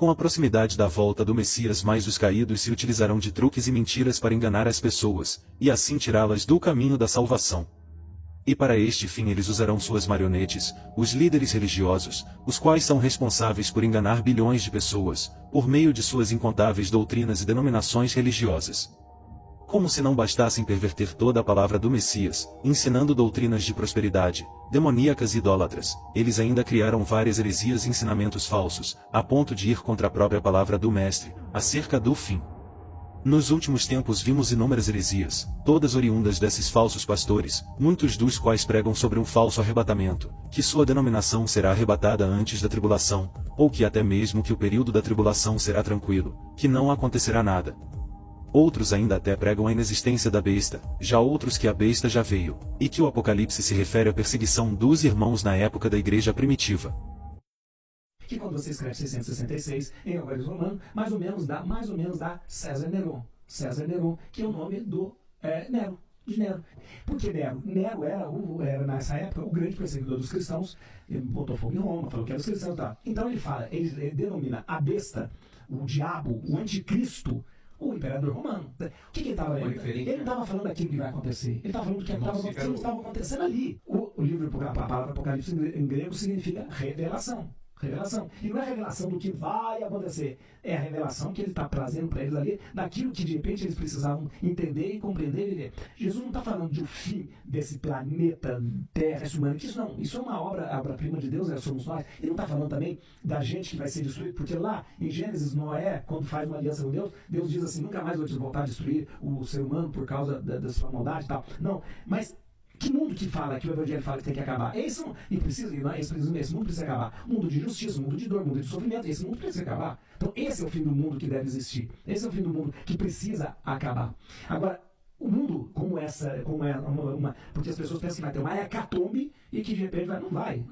com a proximidade da volta do Messias, mais os caídos se utilizarão de truques e mentiras para enganar as pessoas, e assim tirá-las do caminho da salvação. E para este fim eles usarão suas marionetes, os líderes religiosos, os quais são responsáveis por enganar bilhões de pessoas, por meio de suas incontáveis doutrinas e denominações religiosas. Como se não bastassem perverter toda a palavra do Messias, ensinando doutrinas de prosperidade, demoníacas e idólatras, eles ainda criaram várias heresias e ensinamentos falsos, a ponto de ir contra a própria palavra do Mestre, acerca do fim. Nos últimos tempos vimos inúmeras heresias, todas oriundas desses falsos pastores, muitos dos quais pregam sobre um falso arrebatamento, que sua denominação será arrebatada antes da tribulação, ou que até mesmo que o período da tribulação será tranquilo, que não acontecerá nada. Outros ainda até pregam a inexistência da besta, já outros que a besta já veio, e que o Apocalipse se refere à perseguição dos irmãos na época da igreja primitiva. Que quando você escreve 666 em Algarismo Romano, mais ou menos dá César Neron. César Neron, que é o nome do Nero, de Nero. Por que Nero? Nero era nessa época o grande perseguidor dos cristãos, ele botou fogo em Roma, falou que era os cristãos e tal. Então ele denomina a besta, o diabo, o anticristo, o imperador romano. O que ele estava falando? Ele não estava falando daquilo que vai acontecer. Ele estava falando do que estava acontecendo ali. O livro, a palavra Apocalipse em grego significa revelação. Revelação. E não é a revelação do que vai acontecer. É a revelação que ele está trazendo para eles ali, daquilo que de repente eles precisavam entender e compreender. Jesus não está falando de um fim desse planeta Terra humano. Isso é uma obra-prima de Deus, somos nós. Ele não está falando também da gente que vai ser destruída, porque lá em Gênesis, Noé, quando faz uma aliança com Deus, Deus diz assim: nunca mais vou te voltar a destruir o ser humano por causa da sua maldade e tal. Não, mas que mundo que fala, que o Evangelho fala que tem que acabar? Esse mundo precisa acabar. Mundo de justiça, mundo de dor, mundo de sofrimento, esse mundo precisa acabar. Então esse é o fim do mundo que deve existir. Esse é o fim do mundo que precisa acabar. Agora, o mundo porque as pessoas pensam que vai ter uma hecatombe e que de repente não vai.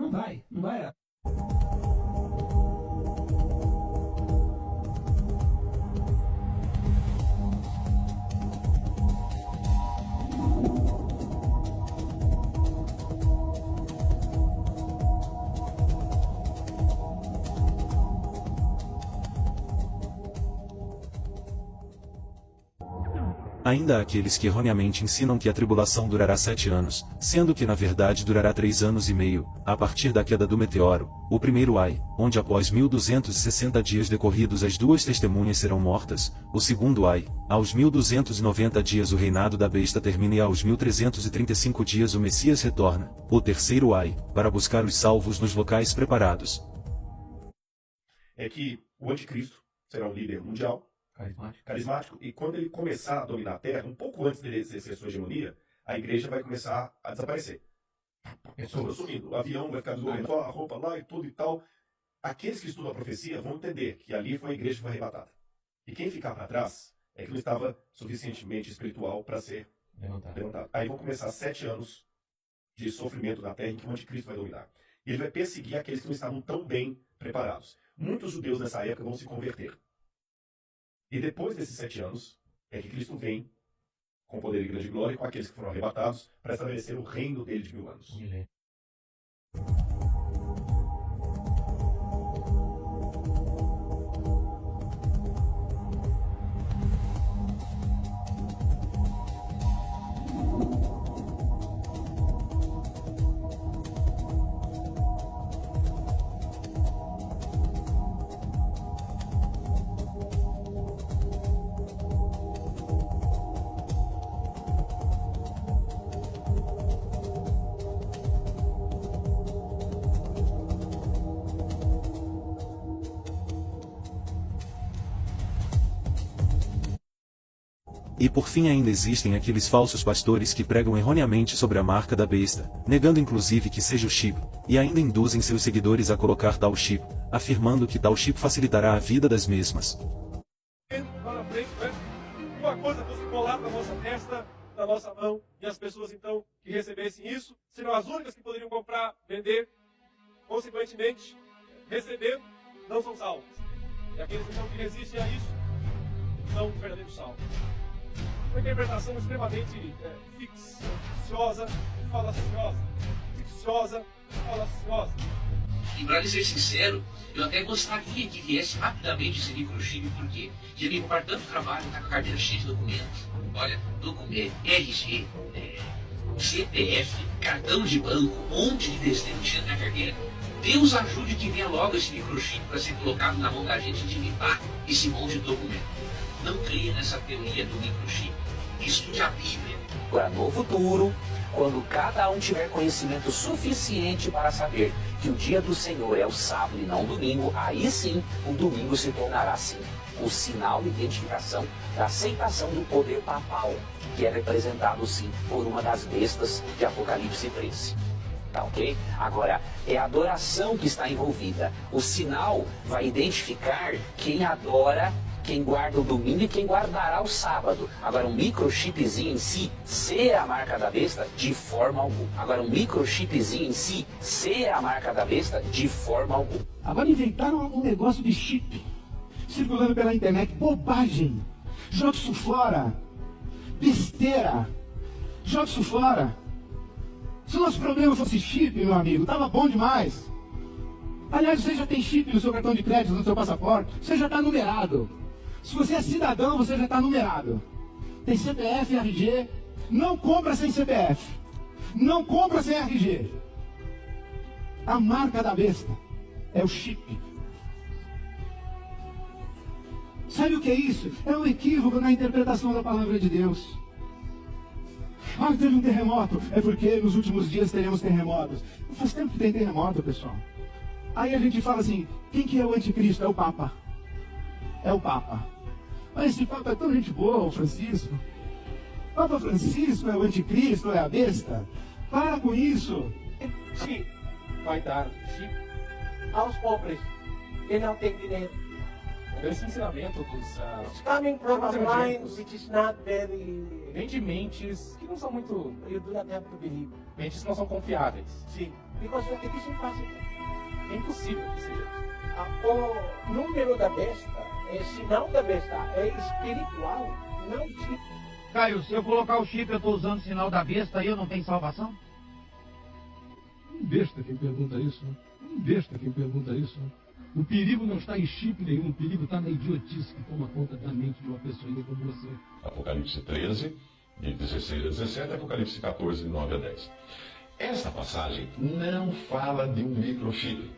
Ainda há aqueles que erroneamente ensinam que a tribulação durará 7 anos, sendo que na verdade durará 3 anos e meio, a partir da queda do meteoro, o primeiro ai, onde após 1260 dias decorridos as duas testemunhas serão mortas, o segundo ai, aos 1290 dias o reinado da besta termina e aos 1335 dias o Messias retorna, o terceiro ai, para buscar os salvos nos locais preparados. É que o anticristo será um líder mundial, carismático, e quando ele começar a dominar a Terra, um pouco antes dele exercer sua hegemonia, a igreja vai começar a desaparecer. Pessoas sumindo, o avião vai ficar desenvolvendo a roupa lá e tudo e tal. Aqueles que estudam a profecia vão entender que ali foi a igreja que foi arrebatada. E quem ficar para trás é que não estava suficientemente espiritual para ser levantado. Aí vão começar 7 anos de sofrimento na Terra em que o anticristo vai dominar. E ele vai perseguir aqueles que não estavam tão bem preparados. Muitos judeus nessa época vão se converter. E depois desses 7 anos, é que Cristo vem, com poder e grande glória, com aqueles que foram arrebatados, para estabelecer o reino dele de 1000 anos. E por fim ainda existem aqueles falsos pastores que pregam erroneamente sobre a marca da besta, negando inclusive que seja o chip, e ainda induzem seus seguidores a colocar tal chip, afirmando que tal chip facilitará a vida das mesmas. Para frente, né? Uma coisa fosse colada na nossa testa, na nossa mão, e as pessoas então que recebessem isso serão as únicas que poderiam comprar, vender, consequentemente, receber, não são salvos. E aqueles então que resistem a isso são os verdadeiros salvos. Uma interpretação extremamente ficticiosa, falaciosa. E para lhe ser sincero, eu até gostaria que viesse rapidamente esse microchip, porque já me roubar tanto trabalho, tá com a carteira cheia de documentos. Olha, documento, RG, CPF, cartão de banco, um monte de besteira tinha na carteira. Deus ajude que venha logo esse microchip para ser colocado na mão da gente de limpar esse monte de documento. Não creia nessa teoria do microchip. Estude a Bíblia. Agora, no futuro, quando cada um tiver conhecimento suficiente para saber que o dia do Senhor é o sábado e não o domingo, aí sim o domingo se tornará sim o sinal de identificação da aceitação do poder papal, que é representado sim por uma das bestas de Apocalipse 13. Tá ok? Agora, é a adoração que está envolvida. O sinal vai identificar quem adora, quem guarda o domingo e quem guardará o sábado. Agora, um microchipzinho em si, ser a marca da besta, de forma alguma. Agora, um microchipzinho em si, ser a marca da besta, de forma alguma. Agora inventaram um negócio de chip, circulando pela internet, bobagem. Joga isso fora. Besteira. Joga isso fora. Se o nosso problema fosse chip, meu amigo, tava bom demais. Aliás, você já tem chip no seu cartão de crédito, no seu passaporte, você já está numerado. Se você é cidadão, você já está numerado. Tem CPF e RG. Não compra sem CPF. Não compra sem RG. A marca da besta é o chip. Sabe o que é isso? É um equívoco na interpretação da palavra de Deus. Ah, teve um terremoto. É porque nos últimos dias teremos terremotos. Faz tempo que tem terremoto, pessoal. Aí a gente fala assim, quem que é o anticristo? É o Papa. É o Papa. Mas esse Papa é tão gente boa, o Francisco. Papa Francisco é o anticristo, é a besta? Para com isso. Sim, vai dar chip aos pobres que não têm dinheiro. Esse ensinamento dos It's coming from a mind which is not very... vem de mentes que não são muito... You do not have to believe. mentes que não são confiáveis. Sim, because it is impossible. É impossível que seja isso. O número da besta é sinal da besta, é espiritual, não chip. Caio, se eu colocar o chip, eu estou usando o sinal da besta e eu não tenho salvação? Besta quem pergunta isso, né? Besta quem pergunta isso, né? O perigo não está em chip nenhum, o perigo está na idiotice que toma conta da mente de uma pessoa como você. Apocalipse 13, de 16 a 17, Apocalipse 14, de 9 a 10. Esta passagem não fala de um microchip,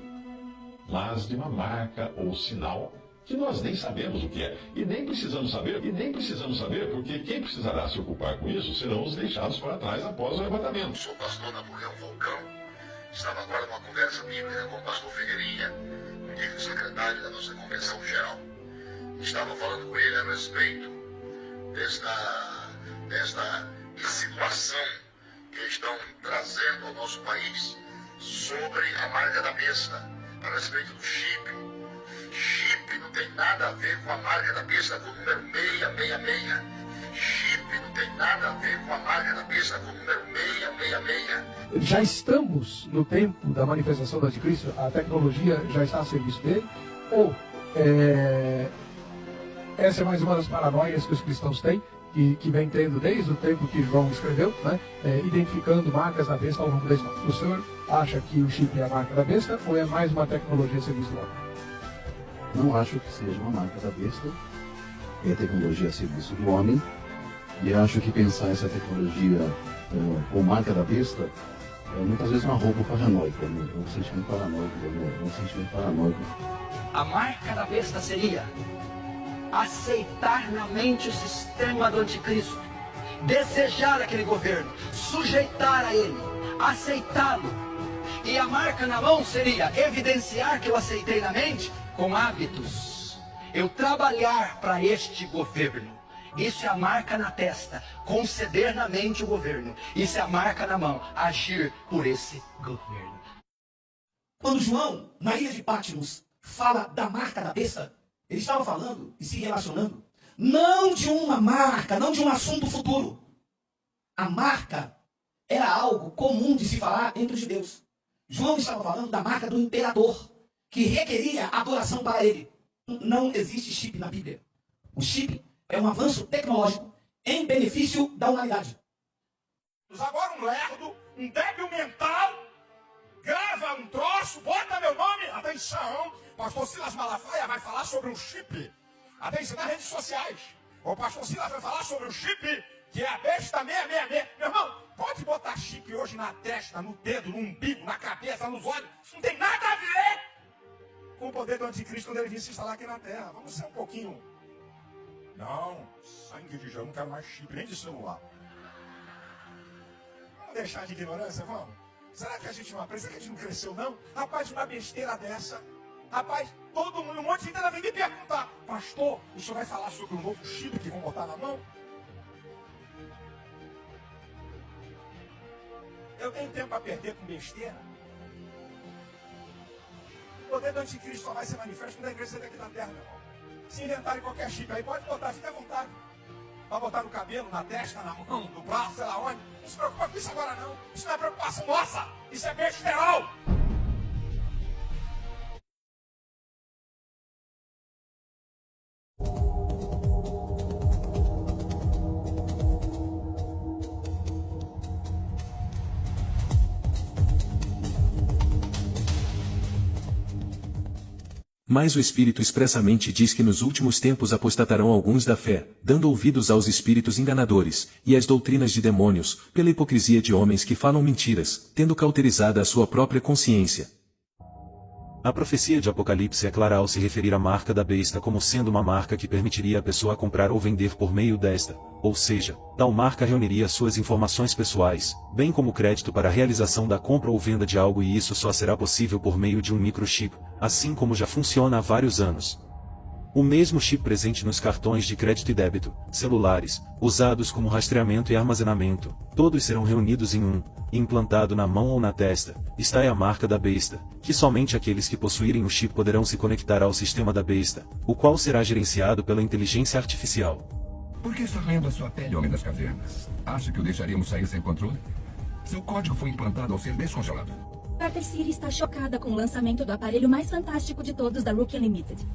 mas de uma marca ou sinal que nós nem sabemos o que é. E nem precisamos saber, porque quem precisará se ocupar com isso serão os deixados para trás após o arrebatamento. Sou pastor Napoleão Vulcão. Estava agora numa conversa bíblica com o pastor Figueirinha, antigo secretário da nossa convenção geral. Estava falando com ele a respeito desta insinuação que estão trazendo ao nosso país sobre a marca da besta, a respeito do chip. Chip não tem nada a ver com a marca da besta com o número 666. Chip não tem nada a ver com a marca da besta com o número 666. Já estamos no tempo da manifestação do anticristo? A tecnologia já está a serviço dele? Ou essa é mais uma das paranoias que os cristãos têm, que vem tendo desde o tempo que João escreveu, né? Identificando marcas da besta ao longo da história. O senhor acha que o chip é a marca da besta ou é mais uma tecnologia a serviço do homem? Não acho que seja uma marca da besta. É tecnologia a serviço do homem. E acho que pensar essa tecnologia como marca da besta é muitas vezes uma roupa paranoica, né? É um sentimento paranoico, né? É um sentimento paranoico. A marca da besta seria aceitar na mente o sistema do anticristo, desejar aquele governo, sujeitar a ele, aceitá-lo. E a marca na mão seria evidenciar que eu aceitei na mente com hábitos. Eu trabalhar para este governo. Isso é a marca na testa, conceder na mente o governo. Isso é a marca na mão, agir por esse governo. Quando João, na ilha de Patmos, fala da marca da besta, ele estava falando e se relacionando não de uma marca, não de um assunto futuro. A marca era algo comum de se falar entre os judeus. João estava falando da marca do imperador, que requeria adoração para ele. Não existe chip na Bíblia. O chip é um avanço tecnológico em benefício da humanidade. Agora um lerdo, um débil mental, grava um troço, bota meu nome. Atenção, pastor Silas Malafaia vai falar sobre um chip. Atenção nas redes sociais. O pastor Silas vai falar sobre um chip que é a besta 666. Meu irmão, pode botar chip hoje na testa, no dedo, no umbigo, na cabeça, nos olhos. Isso não tem nada a ver com o poder do anticristo quando ele vir se instalar aqui na terra. Vamos ser um pouquinho... Não, sangue de Jesus, eu não quero mais chip, nem de celular. Vamos deixar de ignorância, vamos? Será que a gente não aprende? Será que a gente não cresceu, não? Rapaz, uma besteira dessa. Rapaz, todo mundo, um monte de gente ainda vem me perguntar: pastor, o senhor vai falar sobre um novo chip que vão botar na mão? Eu tenho tempo a perder com besteira? O poder do anticristo só vai ser manifesto quando a igreja sair daqui da terra, meu irmão. Se inventarem qualquer chip aí, pode botar, fica à vontade. Pode botar no cabelo, na testa, na mão, no braço, sei lá onde. Não se preocupa com isso agora não. Isso não é preocupação nossa. Isso é besterol. Mas o Espírito expressamente diz que nos últimos tempos apostatarão alguns da fé, dando ouvidos aos espíritos enganadores, e às doutrinas de demônios, pela hipocrisia de homens que falam mentiras, tendo cauterizada a sua própria consciência. A profecia de Apocalipse é clara ao se referir à marca da besta como sendo uma marca que permitiria a pessoa comprar ou vender por meio desta, ou seja, tal marca reuniria suas informações pessoais, bem como crédito para a realização da compra ou venda de algo, e isso só será possível por meio de um microchip, assim como já funciona há vários anos. O mesmo chip presente nos cartões de crédito e débito, celulares, usados como rastreamento e armazenamento, todos serão reunidos em um, e implantado na mão ou na testa, está a marca da besta, que somente aqueles que possuírem o chip poderão se conectar ao sistema da besta, o qual será gerenciado pela inteligência artificial. Por que está roendo a sua pele, homem das cavernas? Acha que o deixaríamos sair sem controle? Seu código foi implantado ao ser descongelado. Carter City está chocada com o lançamento do aparelho mais fantástico de todos da Rookie Unlimited.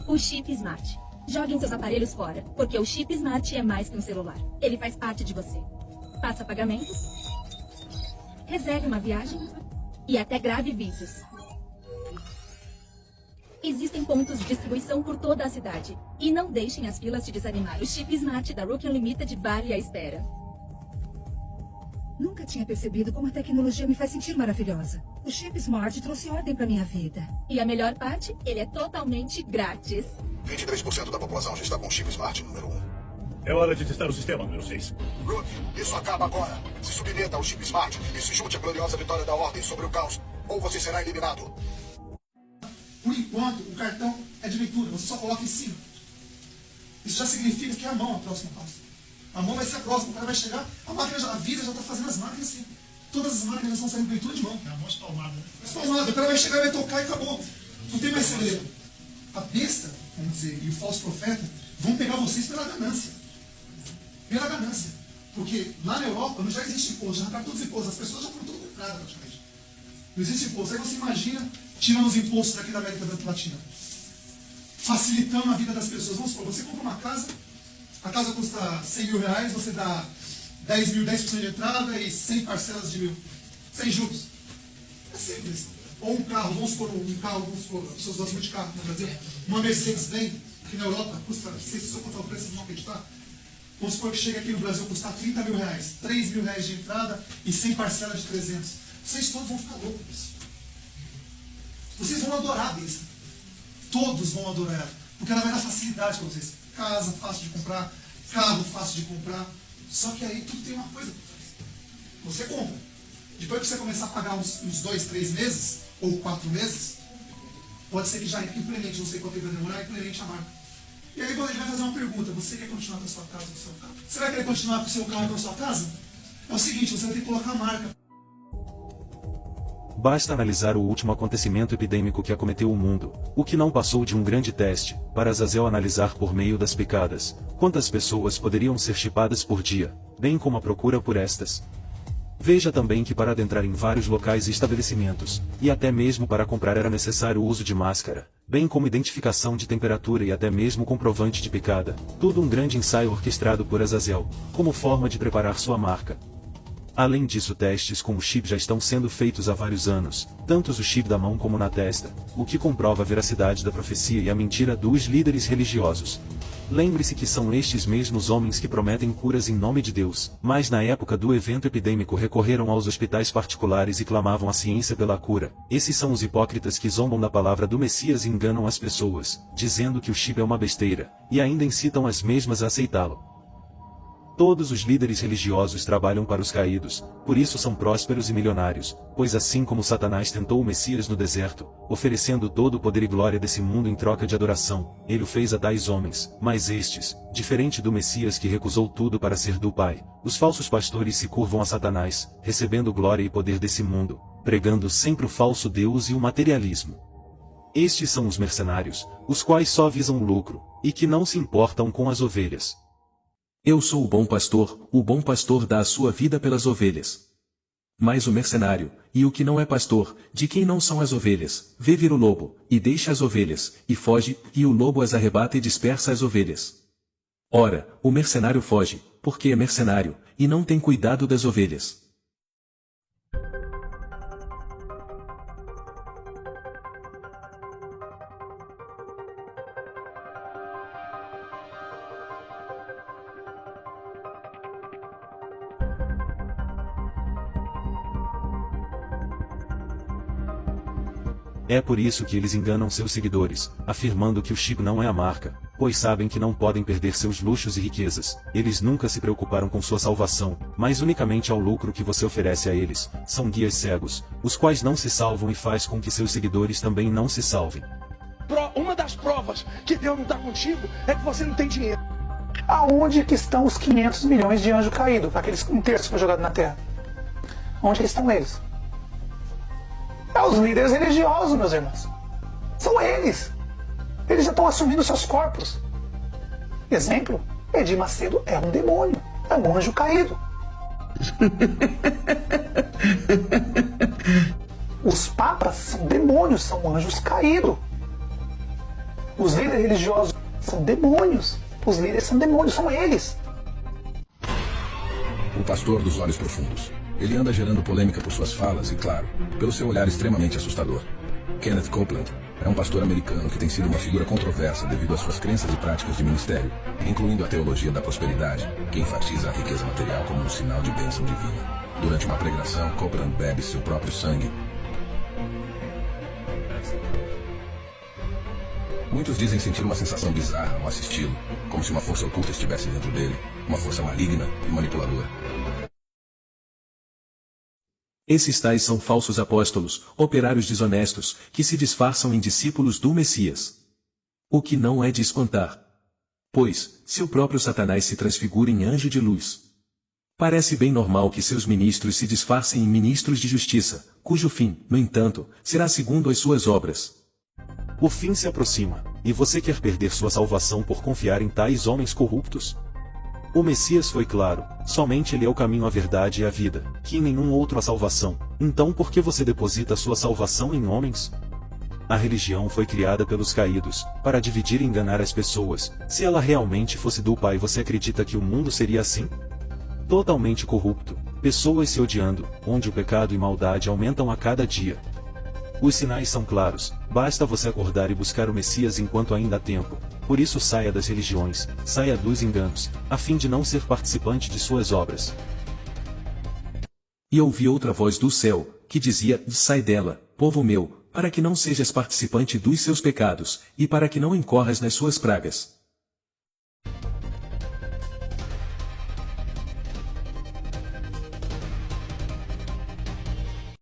O Chip Smart. Joguem seus aparelhos fora, porque o Chip Smart é mais que um celular. Ele faz parte de você. Faça pagamentos, reserve uma viagem e até grave vídeos. Existem pontos de distribuição por toda a cidade. E não deixem as filas te desanimar. O Chip Smart da Rookie Unlimited vale a espera. Nunca tinha percebido como a tecnologia me faz sentir maravilhosa. O Chip Smart trouxe ordem para minha vida. E a melhor parte? Ele é totalmente grátis. 23% da população já está com o Chip Smart número 1. É hora de testar o sistema número 6. Rook, isso acaba agora. Se submeta ao Chip Smart e se junte à gloriosa vitória da ordem sobre o caos, ou você será eliminado. Por enquanto, o cartão é de leitura, você só coloca em cima. Isso já significa que é a mão a próxima passo. A mão vai ser a próxima, o cara vai chegar, a vida já está fazendo as máquinas assim. Todas as máquinas estão saindo com leitura de mão. É a mão espalmada, né? Espalmada, o cara vai chegar e vai tocar e acabou. Não tem mais segredo. A besta, vamos dizer, e o falso profeta vão pegar vocês pela ganância. Pela ganância. Porque lá na Europa não já existe imposto, já está todos os impostos, as pessoas já foram tudo compradas praticamente. Não existe imposto. Aí você imagina tirando os impostos daqui da América Latina. Facilitando a vida das pessoas. Vamos supor, você compra uma casa, a casa custa 100 mil reais, você dá 10 mil, 10% de entrada e 100 parcelas de 1.000. Sem juros. É simples. Ou um carro, vamos supor, as pessoas gostam muito de carro no Brasil. Uma Mercedes-Benz, que na Europa custa, se eu contar o preço, vocês vão acreditar. Vamos supor que chega aqui no Brasil custar 30 mil reais, 3 mil reais de entrada e 100 parcelas de 300. Vocês todos vão ficar loucos com isso. Vocês vão adorar a besta. Todos vão adorar ela. Porque ela vai dar facilidade para vocês. Casa fácil de comprar, carro fácil de comprar. Só que aí tudo tem uma coisa por trás. Você compra. Depois que você começar a pagar uns 2, 3 meses, ou 4 meses, pode ser que já implemente, não sei quanto tempo vai demorar, implemente a marca. E aí ele vai fazer uma pergunta: você quer continuar com a sua casa, com o seu carro? Você vai querer continuar com o seu carro, com a sua casa? É o seguinte, você vai ter que colocar a marca. Basta analisar o último acontecimento epidêmico que acometeu o mundo, o que não passou de um grande teste, para Azazel analisar por meio das picadas, quantas pessoas poderiam ser chipadas por dia, bem como a procura por estas. Veja também que para adentrar em vários locais e estabelecimentos, e até mesmo para comprar era necessário o uso de máscara, bem como identificação de temperatura e até mesmo comprovante de picada, tudo um grande ensaio orquestrado por Azazel, como forma de preparar sua marca. Além disso, testes com o chip já estão sendo feitos há vários anos, tanto o chip da mão como na testa, o que comprova a veracidade da profecia e a mentira dos líderes religiosos. Lembre-se que são estes mesmos homens que prometem curas em nome de Deus, mas na época do evento epidêmico recorreram aos hospitais particulares e clamavam a ciência pela cura. Esses são os hipócritas que zombam da palavra do Messias e enganam as pessoas, dizendo que o chip é uma besteira, e ainda incitam as mesmas a aceitá-lo. Todos os líderes religiosos trabalham para os caídos, por isso são prósperos e milionários, pois assim como Satanás tentou o Messias no deserto, oferecendo todo o poder e glória desse mundo em troca de adoração, ele o fez a tais homens, mas estes, diferente do Messias que recusou tudo para ser do Pai, os falsos pastores se curvam a Satanás, recebendo glória e poder desse mundo, pregando sempre o falso Deus e o materialismo. Estes são os mercenários, os quais só visam o lucro, e que não se importam com as ovelhas. Eu sou o bom pastor dá a sua vida pelas ovelhas. Mas o mercenário, e o que não é pastor, de quem não são as ovelhas, vê vir o lobo, e deixa as ovelhas, e foge, e o lobo as arrebata e dispersa as ovelhas. Ora, o mercenário foge, porque é mercenário, e não tem cuidado das ovelhas. É por isso que eles enganam seus seguidores, afirmando que o chip não é a marca, pois sabem que não podem perder seus luxos e riquezas. Eles nunca se preocuparam com sua salvação, mas unicamente ao lucro que você oferece a eles. São guias cegos, os quais não se salvam e faz com que seus seguidores também não se salvem. Uma das provas que Deus não está contigo é que você não tem dinheiro. Aonde que estão os 500 milhões de anjos caídos, aqueles um terço que foi jogado na terra? Onde que estão eles? É os líderes religiosos, meus irmãos. São eles. Eles já estão assumindo seus corpos. Exemplo, Edir Macedo é um demônio, é um anjo caído. Os papas são demônios, são anjos caídos. Os líderes religiosos são demônios. Os líderes são demônios, são eles. O pastor dos olhos profundos. Ele anda gerando polêmica por suas falas e, claro, pelo seu olhar extremamente assustador. Kenneth Copeland é um pastor americano que tem sido uma figura controversa devido às suas crenças e práticas de ministério, incluindo a teologia da prosperidade, que enfatiza a riqueza material como um sinal de bênção divina. Durante uma pregação, Copeland bebe seu próprio sangue. Muitos dizem sentir uma sensação bizarra ao assisti-lo, como se uma força oculta estivesse dentro dele, uma força maligna e manipuladora. Esses tais são falsos apóstolos, operários desonestos, que se disfarçam em discípulos do Messias. O que não é de espantar. Pois, se o próprio Satanás se transfigura em anjo de luz, parece bem normal que seus ministros se disfarcem em ministros de justiça, cujo fim, no entanto, será segundo as suas obras. O fim se aproxima, e você quer perder sua salvação por confiar em tais homens corruptos? O Messias foi claro, somente ele é o caminho à verdade e à vida, que em nenhum outro há salvação. Então por que você deposita sua salvação em homens? A religião foi criada pelos caídos, para dividir e enganar as pessoas. Se ela realmente fosse do Pai, você acredita que o mundo seria assim? Totalmente corrupto, pessoas se odiando, onde o pecado e maldade aumentam a cada dia. Os sinais são claros, basta você acordar e buscar o Messias enquanto ainda há tempo. Por isso saia das religiões, saia dos enganos, a fim de não ser participante de suas obras. E ouvi outra voz do céu, que dizia, sai dela, povo meu, para que não sejas participante dos seus pecados, e para que não incorras nas suas pragas.